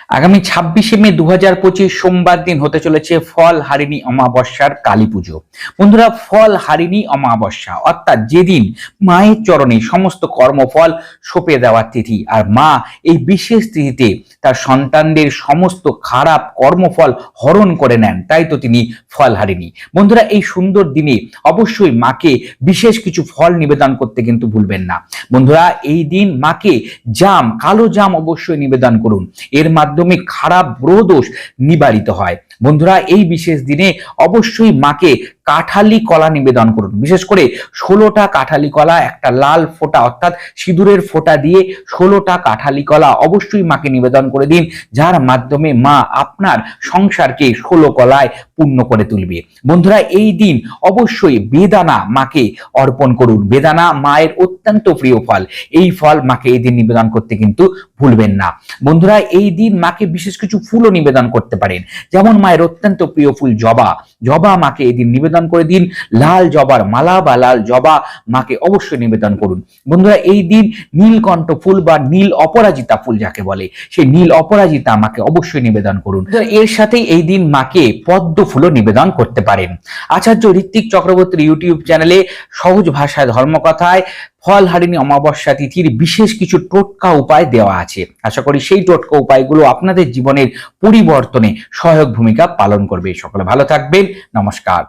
আগামী 26শে মে 2025 সোমবার দিন হতে চলেছে ফল হারিণী অমাবস্যার কালী পুজো। বন্ধুরা, ফল হারিণী অমাবস্যা অর্থাৎ যেদিন মায়ের চরণে সমস্ত কর্মফল সঁপে দেওয়ার তিথি, আর মা এই বিশেষ তিথিতে তার সন্তানদের সমস্ত খারাপ কর্মফল হরণ করে নেন, তাই তো তিনি ফল হারিণী। বন্ধুরা, এই সুন্দর দিনে অবশ্যই মাকে বিশেষ কিছু ফল নিবেদন করতে কিন্তু ভুলবেন না। বন্ধুরা, এই দিন মাকে জাম, কালো জাম অবশ্যই নিবেদন করুন, এর মাধ্যমে খারাপ গ্রহ দোষ নিবারিত হয়। বন্ধুরা, এই বিশেষ দিনে অবশ্যই মাকে কাঠালি কলা নিবেদন করুন, বিশেষ করে 16টা কাঠালি কলা, একটা লাল ফোঁটা অর্থাৎ সিঁদুরের ফোঁটা দিয়ে 16টা কাঠালি কলা অবশ্যই মাকে নিবেদন করে দিন, যার মাধ্যমে মা আপনার সংসারকে 16 কলায় পূর্ণ করে তুলবে। বন্ধুরা, এই দিন অবশ্যই বেদানা মাকে অর্পণ করুন। বেদানা মায়ের অত্যন্ত প্রিয় ফল, এই ফল মাকে এই দিন নিবেদন করতে কিন্তু ভুলবেন না। বন্ধুরা, এই দিন মাকে বিশেষ কিছু ফুলও নিবেদন করতে পারেন, যেমন মায়ের অত্যন্ত প্রিয় ফুল জবা। জবা মাকে এই দিন নিবেদন করে দিন। লাল জবার মালা বা লাল জবা মাকে অবশ্যই নিবেদন করুন। বন্ধুরা, এই দিন নীলকণ্ঠ ফুল বা নীল অপরাজিতা ফুল যাকে বলে, সেই নীল অপরাজিতা মাকে অবশ্যই নিবেদন করুন। এর সাথেই এই দিন মাকে পদ্ম ফুলও নিবেদন করতে পারেন। আচার্য ঋত্বিক চক্রবর্তীর ইউটিউব চ্যানেলে সহজ ভাষায় ধর্মকথায় ফল হারিণী অমাবস্যা তিথির বিশেষ কিছু টোটকা উপায় দেওয়া আছে। আশা করি সেই টোটকা উপায়গুলো আপনাদের জীবনের পরিবর্তনে সহায়ক ভূমিকা পালন করবে। সকলে ভালো থাকবেন। নমস্কার।